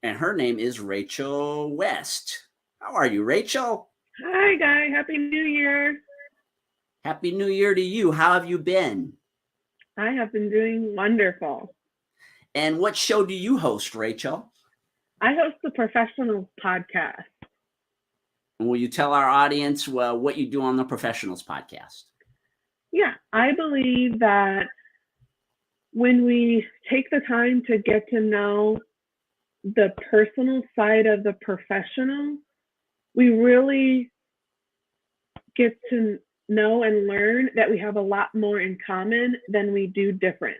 and her name is Rachel West. How are you, Rachel? Hi, Guy. Happy New Year. Happy New Year to you. How have you been? I have been doing wonderful. And what show do you host, Rachel? I host the Professionals podcast. And will you tell our audience what you do on the Professionals podcast? Yeah, I believe that when we take the time to get to know the personal side of the professional, we really get to know and learn that we have a lot more in common than we do different.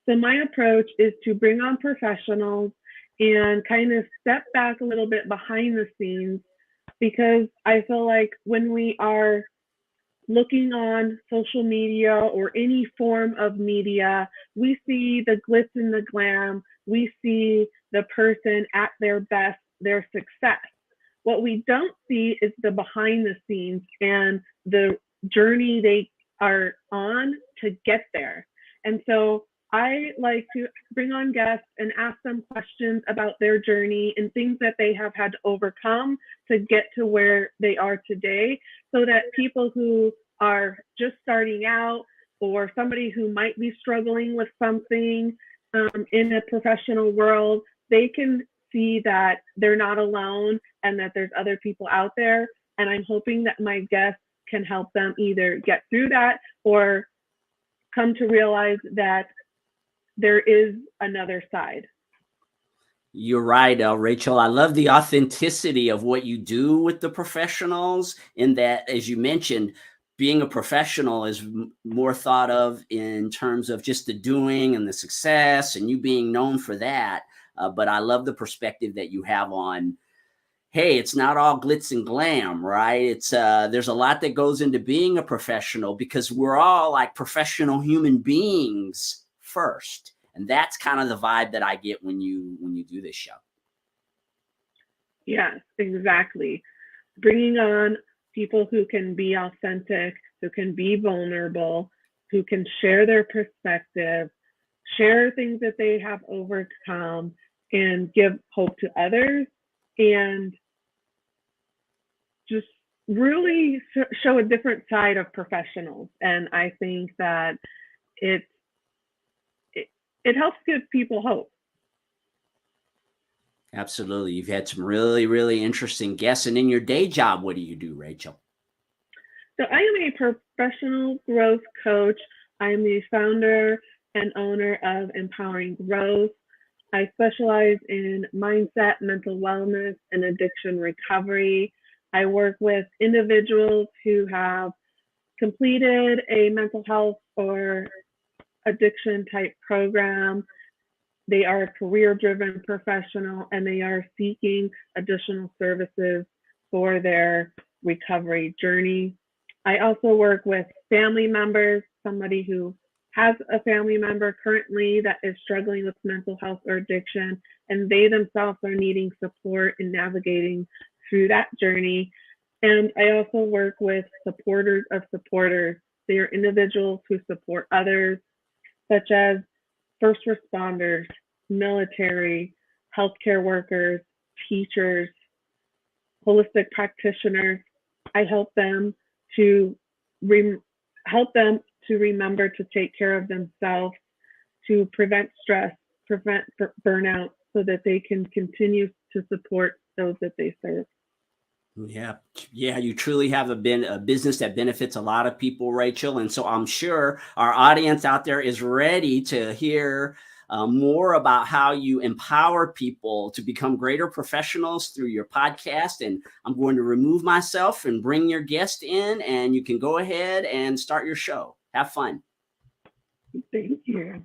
So, my approach is to bring on professionals and kind of step back a little bit behind the scenes because I feel like when we are looking on social media or any form of media, we see the glitz and the glam. We see the person at their best, their success. What we don't see is the behind the scenes and the journey they are on to get there. And so I like to bring on guests and ask them questions about their journey and things that they have had to overcome to get to where they are today so that people who are just starting out or somebody who might be struggling with something in a professional world, they can see that they're not alone and that there's other people out there. And I'm hoping that my guests can help them either get through that or come to realize that there is another side. You're right, Rachel. I love the authenticity of what you do with the professionals, in that, as you mentioned, being a professional is more thought of in terms of just the doing and the success, and you being known for that. But I love the perspective that you have on, hey, it's not all glitz and glam, right? It's there's a lot that goes into being a professional because we're all like professional human beings first, and that's kind of the vibe that I get when you do this show. Yes, exactly. Bringing on people who can be authentic, who can be vulnerable, who can share their perspective, share things that they have overcome, and give hope to others, and just really show a different side of professionals. And I think that it, it, it helps give people hope. Absolutely. You've had some really, really interesting guests. And in your day job, what do you do, Rachel? So I am a professional growth coach. I am the founder and owner of Empowering Growth. I specialize in mindset, mental wellness, and addiction recovery. I work with individuals who have completed a mental health or addiction type program. They are a career driven professional and they are seeking additional services for their recovery journey. I also work with family members, somebody who has a family member currently that is struggling with mental health or addiction, and they themselves are needing support in navigating through that journey. And I also work with supporters of supporters. They are individuals who support others, such as first responders, military, healthcare workers, teachers, holistic practitioners. I to re- help them to remember to take care of themselves, to prevent stress, prevent burnout, so that they can continue to support those that they serve. Yeah, yeah, you truly have a business that benefits a lot of people, Rachel. And so I'm sure our audience out there is ready to hear more about how you empower people to become greater professionals through your podcast. And I'm going to remove myself and bring your guest in, and you can go ahead and start your show. Have fun. Thank you.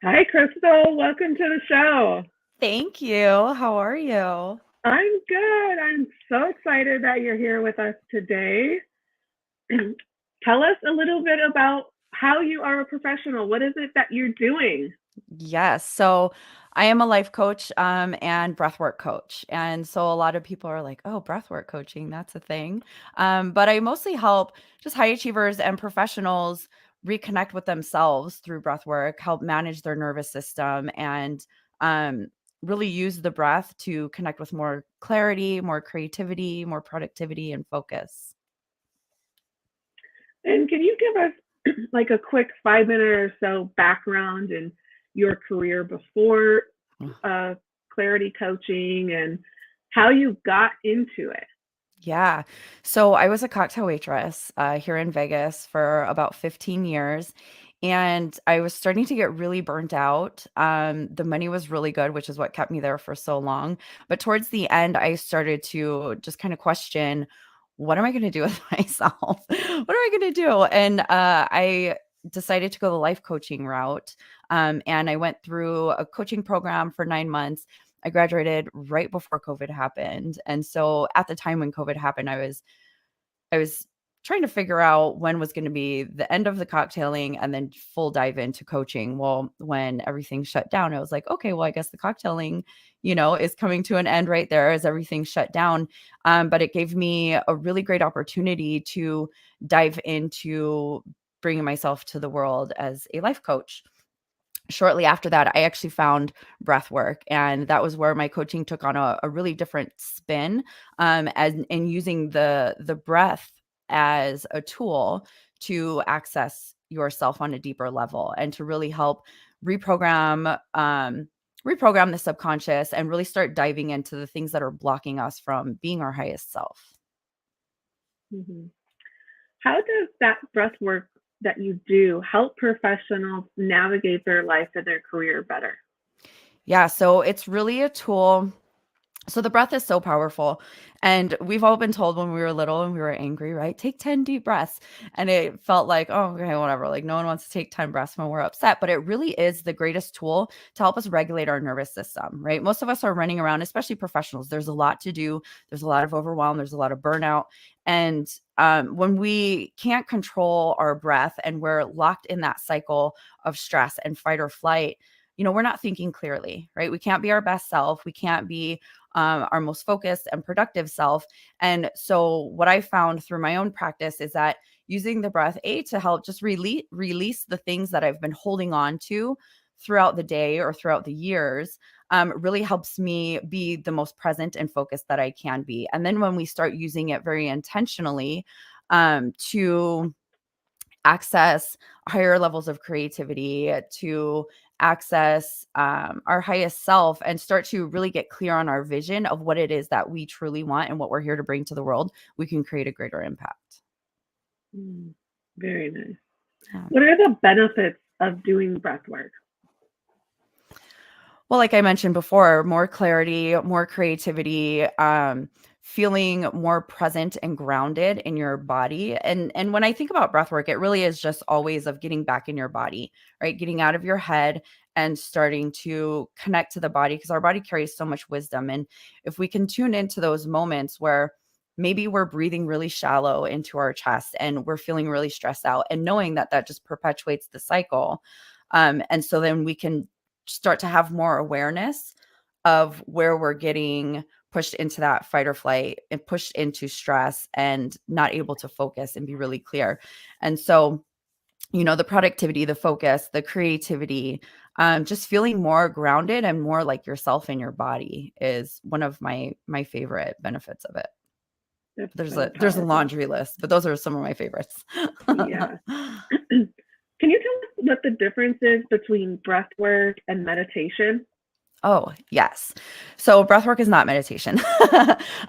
Hi, Crystal. Welcome to the show. Thank you. How are you? I'm good. I'm so excited that you're here with us today. Tell us a little bit about how you are a professional. What is it that you're doing? Yes. So I am a life coach and breathwork coach. And so a lot of people are like, oh, breathwork coaching, that's a thing. But I mostly help just high achievers and professionals reconnect with themselves through breath work, help manage their nervous system, and really use the breath to connect with more clarity, more creativity, more productivity, and focus. And can you give us like a quick 5 minute or so background in your career before clarity coaching and how you got into it? Yeah. So I was a cocktail waitress here in Vegas for about 15 years. And I was starting to get really burnt out. The money was really good, which is what kept me there for so long. But towards the end, I started to just kind of question, what am I going to do with myself? What am I going to do? And I decided to go the life coaching route. And I went through a coaching program for 9 months. I graduated right before COVID happened. And so at the time when COVID happened, I was trying to figure out when was going to be the end of the cocktailing and then full dive into coaching. Well, when everything shut down, I was like, okay, well, I guess the cocktailing, is coming to an end right there as everything shut down. But it gave me a really great opportunity to dive into bringing myself to the world as a life coach. Shortly after that, I actually found breath work, and that was where my coaching took on a really different spin, and using the breath as a tool to access yourself on a deeper level and to really help reprogram reprogram the subconscious and really start diving into the things that are blocking us from being our highest self. Mhm. How does that breath work that you do help professionals navigate their life and their career better? Yeah, so it's really a tool. So the breath is so powerful. And we've all been told when we were little and we were angry, right? Take 10 deep breaths. And it felt like, oh, okay, whatever. Like no one wants to take 10 breaths when we're upset. But it really is the greatest tool to help us regulate our nervous system, right? Most of us are running around, especially professionals. There's a lot to do. There's a lot of overwhelm. There's a lot of burnout. And when we can't control our breath and we're locked in that cycle of stress and fight or flight, we're not thinking clearly, right? We can't be our best self. We can't be our most focused and productive self. And so, what I found through my own practice is that using the breath, to help just release the things that I've been holding on to throughout the day or throughout the years, really helps me be the most present and focused that I can be. And then when we start using it very intentionally to access higher levels of creativity, to access our highest self, and start to really get clear on our vision of what it is that we truly want and what we're here to bring to the world, we can create a greater impact. Mm, very nice. Yeah. What are the benefits of doing breath work? Well, like I mentioned before, more clarity, more creativity, feeling more present and grounded in your body. And when I think about breath work, it really is just always of getting back in your body, right? Getting out of your head and starting to connect to the body, because our body carries so much wisdom. And if we can tune into those moments where maybe we're breathing really shallow into our chest and we're feeling really stressed out, and knowing that that just perpetuates the cycle. And so then we can start to have more awareness of where we're getting pushed into that fight or flight and pushed into stress and not able to focus and be really clear. And so, the productivity, the focus, the creativity, just feeling more grounded and more like yourself in your body is one of my favorite benefits of it. That's There's so there's a powerful. laundry list, but those are some of my favorites. Yeah. Can you tell us what the difference is between breath work and meditation? Oh, yes. So breathwork is not meditation.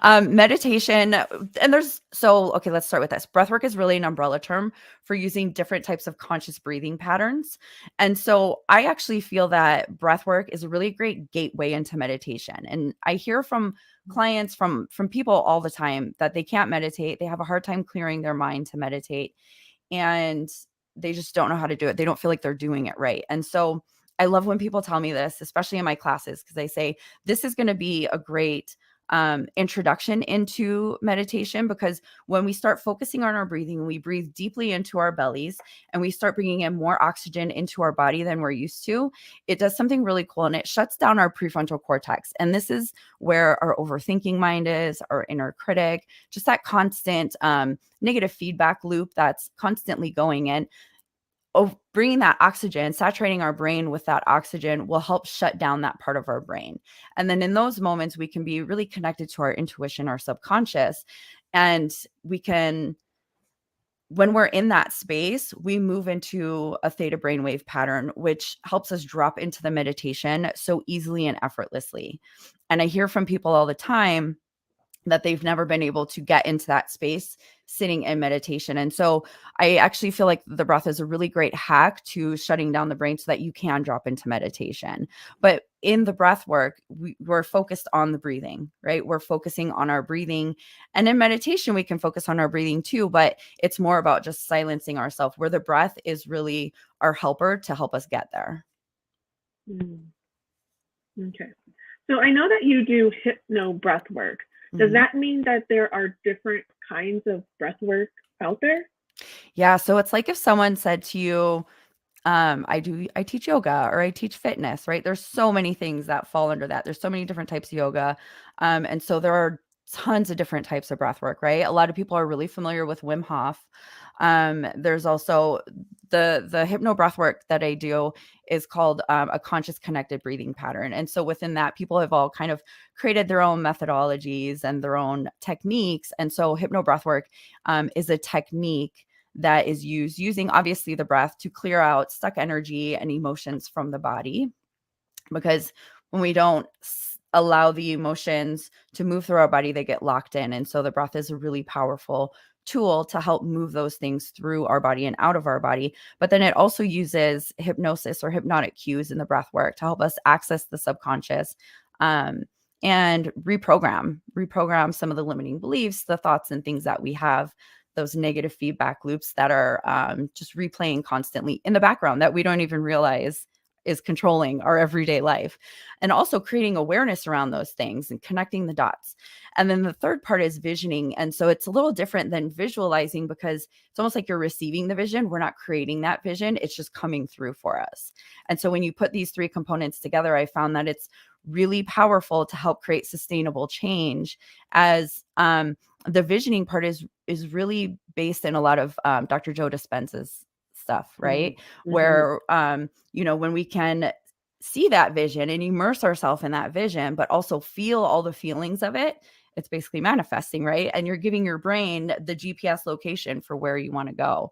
Meditation, and okay, let's start with this. Breathwork is really an umbrella term for using different types of conscious breathing patterns. And so I actually feel that breathwork is a really great gateway into meditation. And I hear from clients, from people all the time, that they can't meditate. They have a hard time clearing their mind to meditate, and they just don't know how to do it. They don't feel like they're doing it right. And so I love when people tell me this, especially in my classes, because they say this is going to be a great introduction into meditation. Because when we start focusing on our breathing, we breathe deeply into our bellies and we start bringing in more oxygen into our body than we're used to. It does something really cool, and it shuts down our prefrontal cortex. And this is where our overthinking mind is, our inner critic, just that constant negative feedback loop that's constantly going in. bringing that oxygen, saturating our brain with that oxygen will help shut down that part of our brain. And then in those moments, we can be really connected to our intuition, our subconscious, and we can, when we're in that space, we move into a theta brainwave pattern, which helps us drop into the meditation so easily and effortlessly. And I hear from people all the time that they've never been able to get into that space sitting in meditation. And so I actually feel like the breath is a really great hack to shutting down the brain so that you can drop into meditation. But in the breath work, we're focused on the breathing, right? We're focusing on our breathing. And in meditation, we can focus on our breathing too, but it's more about just silencing ourselves, where the breath is really our helper to help us get there. Okay. So I know that you do hypno breath work. Does that mean that there are different kinds of breath work out there? Yeah. So it's like if someone said to you, I teach yoga or I teach fitness, right? There's so many things that fall under that. There's so many different types of yoga. And so there are tons of different types of breath work, right? A lot of people are really familiar with Wim Hof. There's also the hypno breath work that I do is called a conscious connected breathing pattern. And so within that, people have all kind of created their own methodologies and their own techniques. And so hypno breath work is a technique that is used using obviously the breath to clear out stuck energy and emotions from the body. Because when we don't allow the emotions to move through our body, they get locked in. And so the breath is a really powerful tool to help move those things through our body and out of our body. But then it also uses hypnosis or hypnotic cues in the breath work to help us access the subconscious and reprogram some of the limiting beliefs, the thoughts and things that we have, those negative feedback loops that are just replaying constantly in the background that we don't even realize is controlling our everyday life, and also creating awareness around those things and connecting the dots. And then the third part is visioning. And so it's a little different than visualizing because it's almost like you're receiving the vision. We're not creating that vision. It's just coming through for us. And so when you put these three components together, I found that it's really powerful to help create sustainable change, as the visioning part is really based in a lot of Dr. Joe Dispenza's stuff, right? Mm-hmm. Where, when we can see that vision and immerse ourselves in that vision, but also feel all the feelings of it, it's basically manifesting, right? And you're giving your brain the GPS location for where you want to go.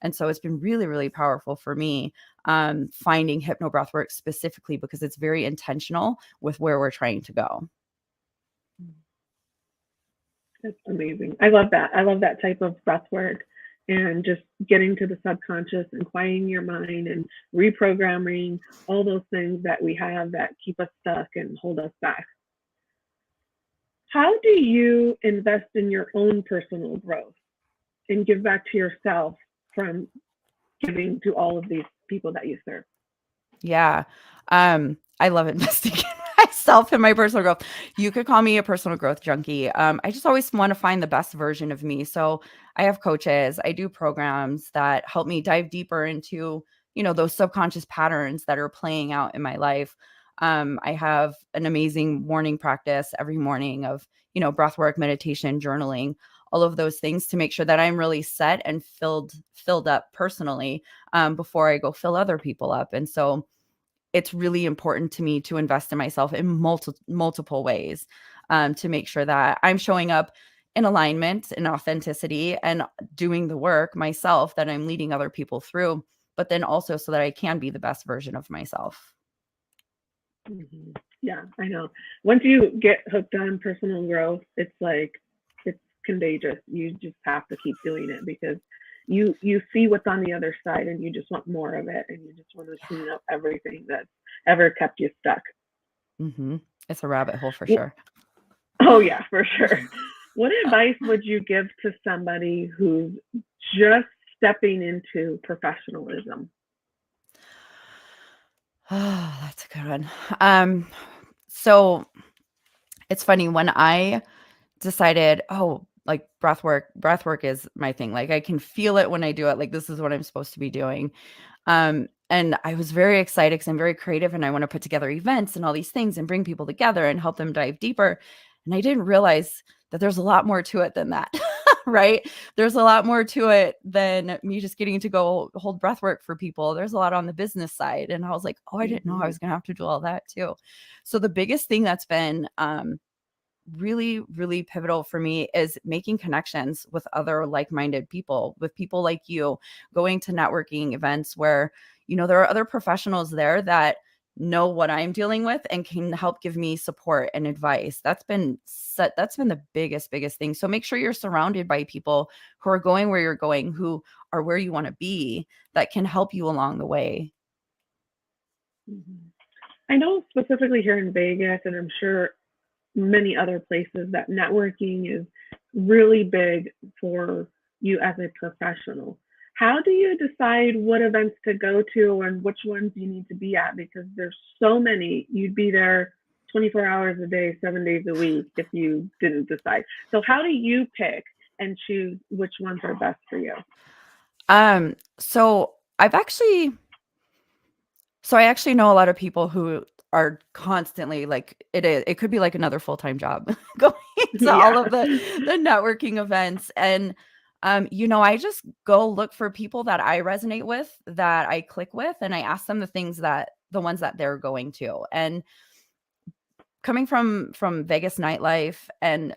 And so it's been really, really powerful for me finding hypno breathwork specifically because it's very intentional with where we're trying to go. That's amazing. I love that. I love that type of breath work and just getting to the subconscious and quieting your mind and reprogramming all those things that we have that keep us stuck and hold us back. How do you invest in your own personal growth and give back to yourself from giving to all of these people that you serve? Yeah. I love investing in myself and my personal growth. You could call me a personal growth junkie. I just always want to find the best version of me. So I have coaches, I do programs that help me dive deeper into, those subconscious patterns that are playing out in my life. I have an amazing morning practice every morning of, breath work, meditation, journaling, all of those things to make sure that I'm really set and filled up personally before I go fill other people up. And so it's really important to me to invest in myself in multiple ways to make sure that I'm showing up in alignment and authenticity and doing the work myself that I'm leading other people through, but then also so that I can be the best version of myself. Mm-hmm. Yeah, I know. Once you get hooked on personal growth, it's contagious. You just have to keep doing it because you see what's on the other side and you just want more of it and you just want to clean up everything that's ever kept you stuck. Mm-hmm. It's a rabbit hole for sure. Oh yeah, for sure. What advice would you give to somebody who's just stepping into professionalism? Oh, that's a good one. So it's funny when I decided, like breath work is my thing. Like I can feel it when I do it. Like this is what I'm supposed to be doing. And I was very excited because I'm very creative and I want to put together events and all these things and bring people together and help them dive deeper. And I didn't realize that there's a lot more to it than that. right? There's a lot more to it than me just getting to go hold breath work for people. There's a lot on the business side. And I was like, oh, I didn't know I was going to have to do all that too. So the biggest thing that's been really, really pivotal for me is making connections with other like-minded people, with people like you, going to networking events where, there are other professionals there that know what I'm dealing with and can help give me support and advice. That's been the biggest thing. So make sure you're surrounded by people who are going where you're going, who are where you want to be, that can help you along the way. I know specifically here in Vegas, and I'm sure many other places, that networking is really big for you as a professional. How do you decide what events to go to and which ones you need to be at? Because there's so many. You'd be there 24 hours a day, 7 days a week if you didn't decide. So how do you pick and choose which ones are best for you? So I actually know a lot of people who are constantly like, it could be like another full-time job going to all of the networking events. And I just go look for people that I resonate with, that I click with, and I ask them the ones that they're going to. And coming from Vegas nightlife and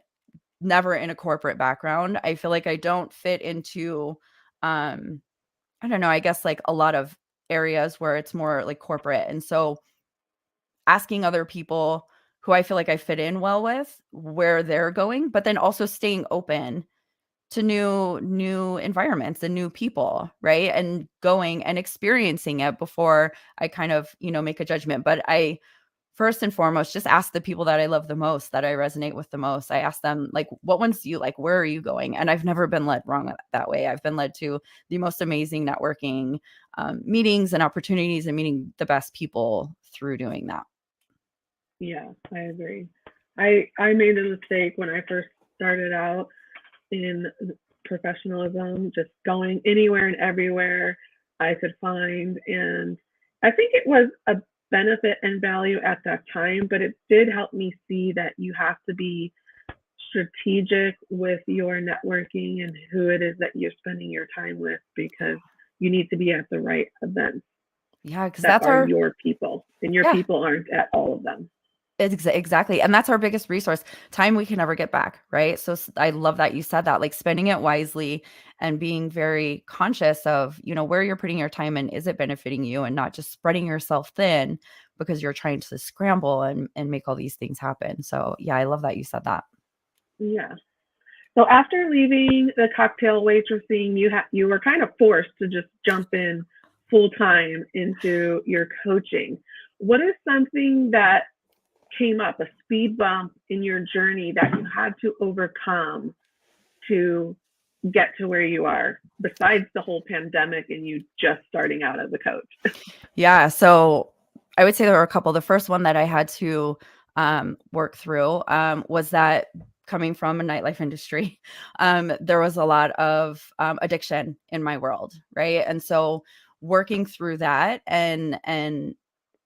never in a corporate background, I feel like I don't fit into I don't know, I guess like a lot of areas where it's more like corporate. And so asking other people who I feel like I fit in well with, where they're going, but then also staying open to new environments and new people, right? And going and experiencing it before I kind of, make a judgment. But I first and foremost just ask the people that I love the most, that I resonate with the most. I ask them, like, what ones do you like? Where are you going? And I've never been led wrong that way. I've been led to the most amazing networking meetings and opportunities, and meeting the best people through doing that. Yeah, I agree. I made a mistake when I first started out in professionalism, just going anywhere and everywhere I could find. And I think it was a benefit and value at that time, but it did help me see that you have to be strategic with your networking and who it is that you're spending your time with, because you need to be at the right events. Yeah, because that that's are our your people, and your people aren't at all of them. Exactly. And that's our biggest resource. Time we can never get back, right? So I love that you said that, like spending it wisely and being very conscious of, where you're putting your time and is it benefiting you, and not just spreading yourself thin because you're trying to scramble and make all these things happen. So yeah, I love that you said that. Yeah. So after leaving the cocktail waitressing, you were kind of forced to just jump in full time into your coaching. What is something that came up, a speed bump in your journey that you had to overcome to get to where you are, besides the whole pandemic and you just starting out as a coach? Yeah. So I would say there were a couple. The first one that I had to work through was that, coming from a nightlife industry, there was a lot of addiction in my world, right? And so working through that and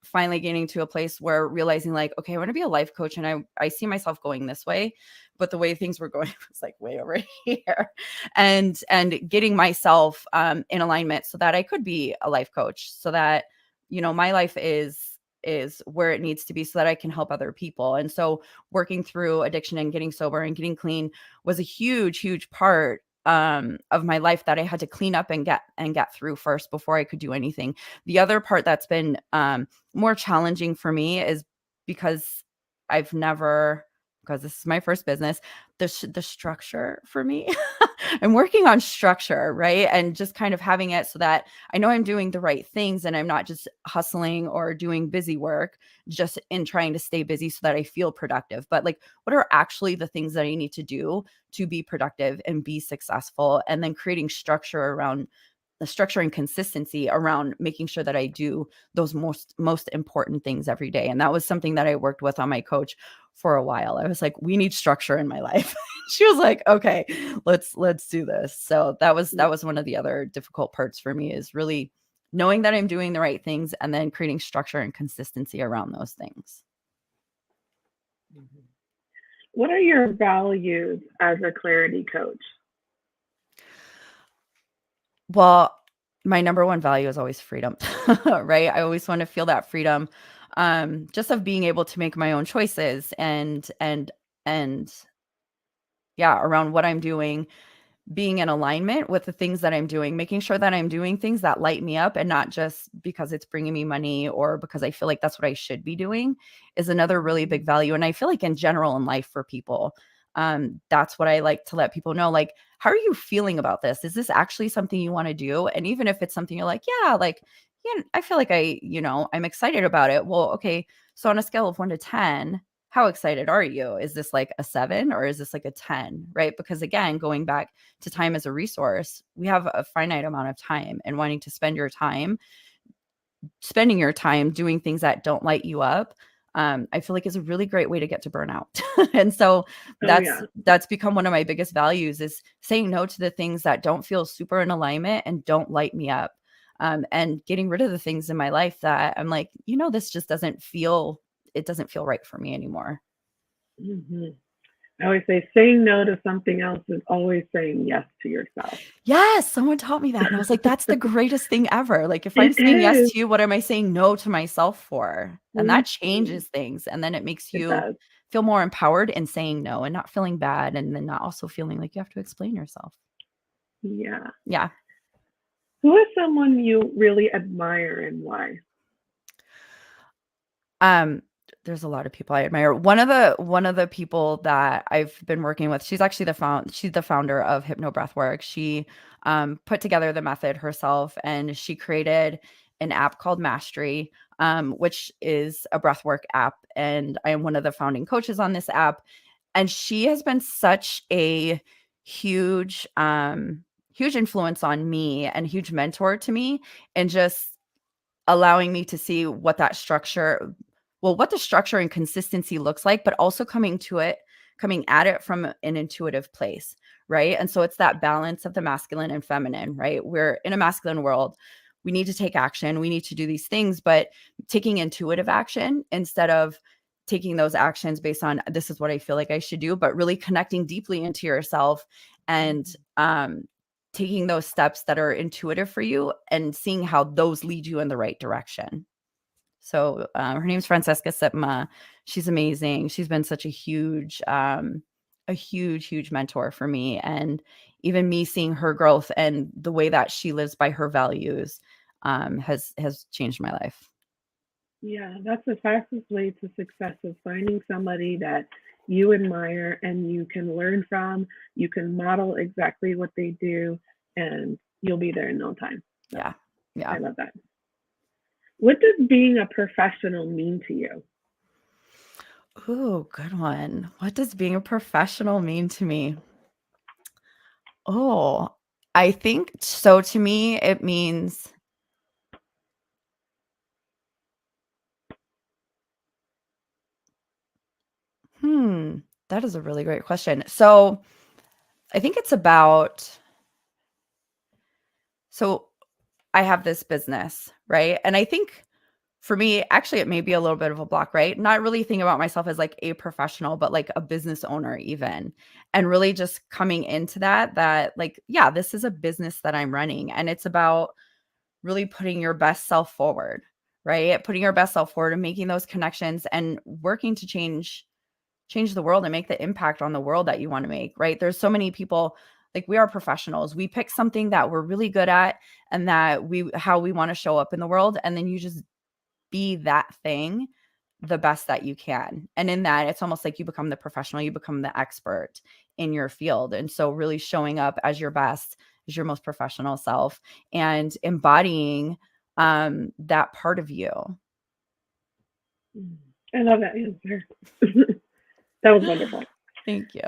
finally getting to a place where realizing, like, okay, I want to be a life coach, and I see myself going this way, but the way things were going was like way over here, and getting myself in alignment so that I could be a life coach, so that my life is where it needs to be, so that I can help other people. And so working through addiction and getting sober and getting clean was a huge part of my life that I had to clean up and get through first before I could do anything. The other part that's been more challenging for me is because this is my first business, the structure for me. I'm working on structure, right? And just kind of having it so that I know I'm doing the right things and I'm not just hustling or doing busy work just in trying to stay busy so that I feel productive. But like, what are actually the things that I need to do to be productive and be successful? And then creating structure around the structure and consistency around making sure that I do those most important things every day. And that was something that I worked with on my coach for a while. I was like, we need structure in my life. She was like, okay, let's do this. So that was one of the other difficult parts for me, is really knowing that I'm doing the right things and then creating structure and consistency around those things. What are your values as a clarity coach? Well, my number one value is always freedom, right? I always want to feel that freedom, just of being able to make my own choices and yeah, around what I'm doing, being in alignment with the things that I'm doing, making sure that I'm doing things that light me up and not just because it's bringing me money or because I feel like that's what I should be doing is another really big value. And I feel like in general in life for people, that's what I like to let people know. Like, how are you feeling about this? Is this actually something you want to do? And even if it's something you're like, yeah, like, yeah, I feel like I'm excited about it. Well, okay. So on a scale of 1 to 10, how excited are you? Is this like a 7 or is this like a 10? Right. Because again, going back to time as a resource, we have a finite amount of time, and wanting to spending your time doing things that don't light you up, I feel like is a really great way to get to burnout. And so Oh yeah. that's become one of my biggest values is saying no to the things that don't feel super in alignment and don't light me up. And getting rid of the things in my life that I'm like, this just doesn't feel right for me anymore. hmm I always say saying no to something else is always saying yes to yourself. Yes, someone taught me that, and I was like, "That's the greatest thing ever." Like, if I'm It saying yes is. to you, what am I saying no to myself for? And Mhm. that changes things, and then it makes It you does. feel more empowered in saying no and not feeling bad, and then not also feeling like you have to explain yourself. Yeah. Yeah. Who is someone you really admire and why? Um, there's a lot of people I admire. One of the people that I've been working with, she's the founder of Hypno Breathwork. She put together the method herself, and she created an app called Mastery, which is a breathwork app. And I am one of the founding coaches on this app. And she has been such a huge, huge influence on me and huge mentor to me, and just allowing me to see what what the structure and consistency looks like, but also coming at it from an intuitive place, right? And so it's that balance of the masculine and feminine, right? We're in a masculine world. We need to take action. We need to do these things, but taking intuitive action instead of taking those actions based on this is what I feel like I should do, but really connecting deeply into yourself and taking those steps that are intuitive for you and seeing how those lead you in the right direction. So her name's Francesca Sipma. She's amazing. She's been such a huge mentor for me. And even me seeing her growth and the way that she lives by her values has changed my life. Yeah, that's the fastest way to success is finding somebody that you admire and you can learn from. You can model exactly what they do, and you'll be there in no time. So Yeah. Yeah. I love that. What does being a professional mean to you? Ooh, good one. What does being a professional mean to me? Oh, I think so to me, it means that is a really great question. So I think it's about, so I have this business, right? And I think for me, actually, it may be a little bit of a block, right? Not really thinking about myself as like a professional, but like a business owner, even. And really just coming into that, like, yeah, this is a business that I'm running. And it's about really putting your best self forward, right? Putting your best self forward and making those connections and working to change the world and make the impact on the world that you want to make, right? There's so many people, like, we are professionals. We pick something that we're really good at and that how we want to show up in the world, and then you just be that thing the best that you can. And in that, it's almost like you become the professional, you become the expert in your field. And so really showing up as your best, as your most professional self, and embodying that part of you. I love that answer. That was wonderful. Thank you.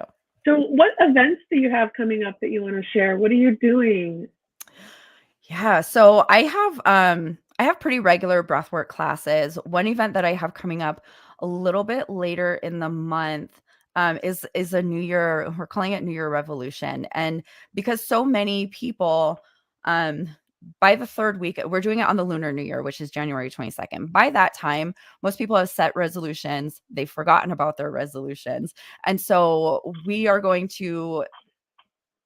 So, what events do you have coming up that you want to share? What are you doing? Yeah, so I have pretty regular breathwork classes. One event that I have coming up a little bit later in the month is a New Year. We're calling it New Year Revolution, and because so many people um, by the third week, we're doing it on the Lunar New Year, which is January 22nd. By that time, most people have set resolutions. They've forgotten about their resolutions, and so we are going to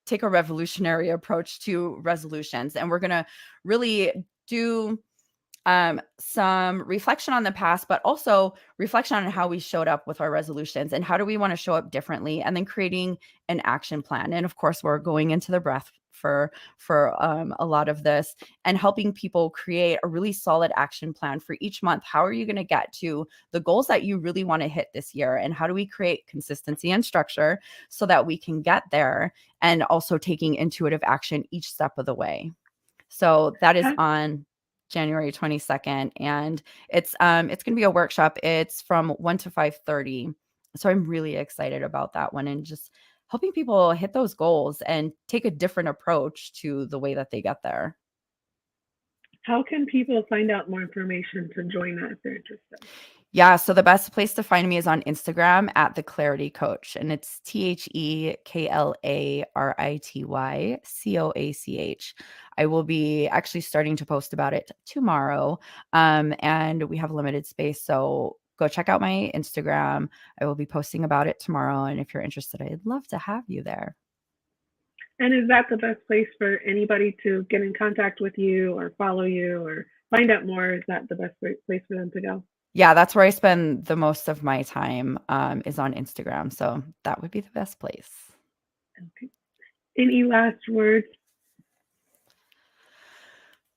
take a revolutionary approach to resolutions, and we're going to really do some reflection on the past, but also reflection on how we showed up with our resolutions and how do we want to show up differently, and then creating an action plan. And of course, we're going into the breath for a lot of this, and helping people create a really solid action plan for each month. How are you going to get to the goals that you really want to hit this year? And how do we create consistency and structure so that we can get there, and also taking intuitive action each step of the way? So that is on January 22nd, and it's going to be a workshop. It's from 1 to 5:30. So I'm really excited about that one, and just helping people hit those goals and take a different approach to the way that they get there. How can people find out more information to join that if they're interested? Yeah, so the best place to find me is on Instagram at The Clarity Coach, and it's TheKlarityCoach. I will be actually starting to post about it tomorrow, and we have limited space, so go check out my Instagram. I will be posting about it tomorrow, and if you're interested, I'd love to have you there. And is that the best place for anybody to get in contact with you or follow you or find out more? Is that the best place for them to go? Yeah, that's where I spend the most of my time, is on Instagram. So that would be the best place. Okay. Any last words?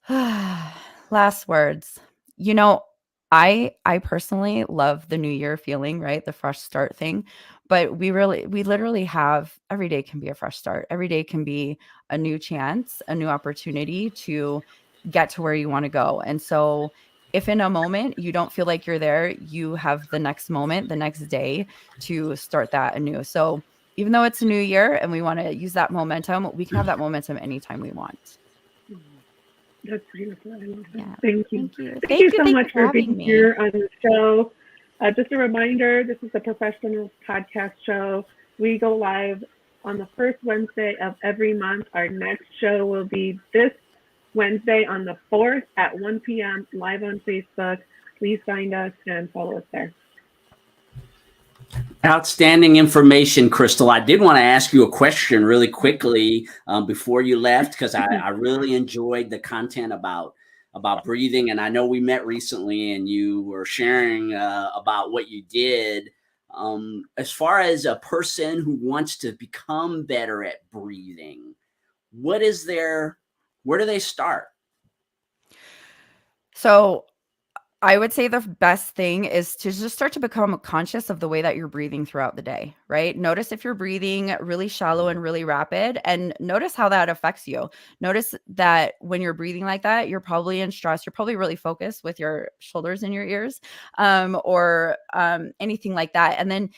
Last words. You know, I personally love the new year feeling, right? The fresh start thing. But we literally have, every day can be a fresh start. Every day can be a new chance, a new opportunity to get to where you want to go. And so if in a moment you don't feel like you're there, you have the next moment, the next day to start that anew. So even though it's a new year and we want to use that momentum, we can have that momentum anytime we want. That's beautiful. I love that. Yeah. Thank you. Thank you. Thank you so much for having being me. here on the show. Just a reminder, this is the Professionals Podcast Show. We go live on the first Wednesday of every month. Our next show will be this Wednesday on the 4th at 1 p.m. live on Facebook. Please find us and follow us there. Outstanding information, Crystal. I did want to ask you a question really quickly before you left, because I really enjoyed the content about breathing. And I know we met recently and you were sharing about what you did. As far as a person who wants to become better at breathing, where do they start? So I would say the best thing is to just start to become conscious of the way that you're breathing throughout the day, right? Notice if you're breathing really shallow and really rapid, and notice how that affects you. Notice that when you're breathing like that, you're probably in stress. You're probably really focused with your shoulders in your ears, or anything like that. And then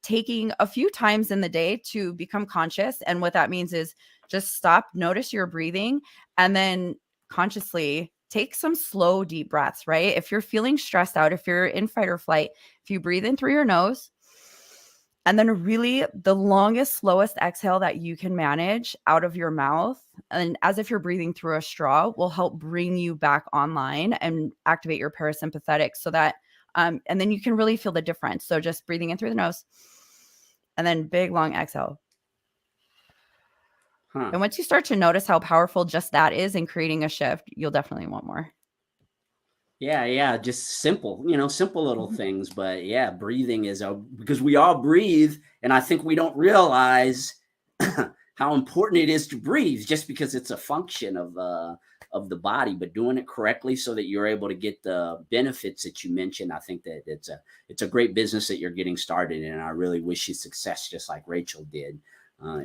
taking a few times in the day to become conscious. And what that means is just stop, notice your breathing, and then consciously take some slow, deep breaths, right? If you're feeling stressed out, if you're in fight or flight, if you breathe in through your nose, and then really the longest, slowest exhale that you can manage out of your mouth, and as if you're breathing through a straw, will help bring you back online and activate your parasympathetic, so that, and then you can really feel the difference. So just breathing in through the nose, and then big, long exhale. And once you start to notice how powerful just that is in creating a shift, you'll definitely want more. Yeah. Just simple little things. But yeah, breathing is because we all breathe. And I think we don't realize how important it is to breathe, just because it's a function of the body, but doing it correctly so that you're able to get the benefits that you mentioned. I think that it's a great business that you're getting started in. And I really wish you success, just like Rachel did.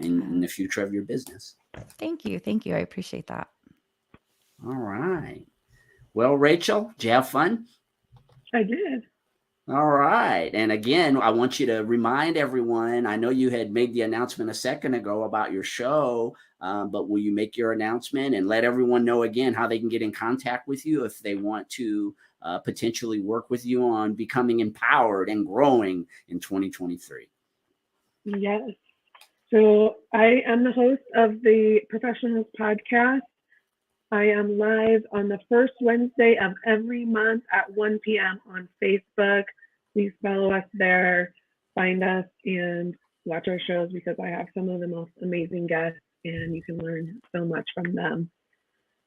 In the future of your business. Thank you. I appreciate that. All right. Well, Rachel, did you have fun? I did. All right. And again, I want you to remind everyone, I know you had made the announcement a second ago about your show, but will you make your announcement and let everyone know again how they can get in contact with you if they want to potentially work with you on becoming empowered and growing in 2023? Yes. So I am the host of the Professionals Podcast. I am live on the first Wednesday of every month at 1 p.m. on Facebook. Please follow us there, find us, and watch our shows, because I have some of the most amazing guests and you can learn so much from them.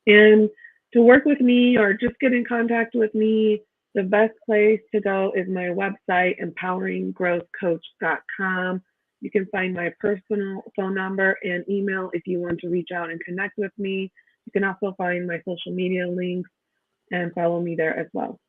And to work with me or just get in contact with me, the best place to go is my website, empoweringgrowthcoach.com. You can find my personal phone number and email if you want to reach out and connect with me. You can also find my social media links and follow me there as well.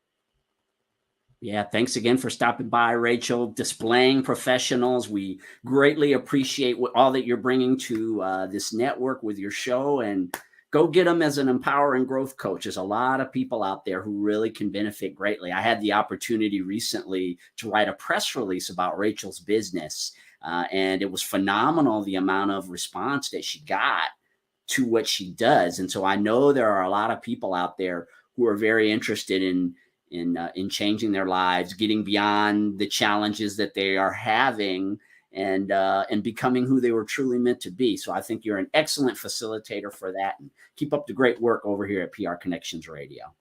Yeah, thanks again for stopping by, Rachel. Displaying Professionals. We greatly appreciate all that you're bringing to this network with your show, and go get them as an empowering growth coach. There's a lot of people out there who really can benefit greatly. I had the opportunity recently to write a press release about Rachel's business, and it was phenomenal the amount of response that she got to what she does. And so I know there are a lot of people out there who are very interested in changing their lives, getting beyond the challenges that they are having, and becoming who they were truly meant to be. So I think you're an excellent facilitator for that, and keep up the great work over here at PR Connections Radio.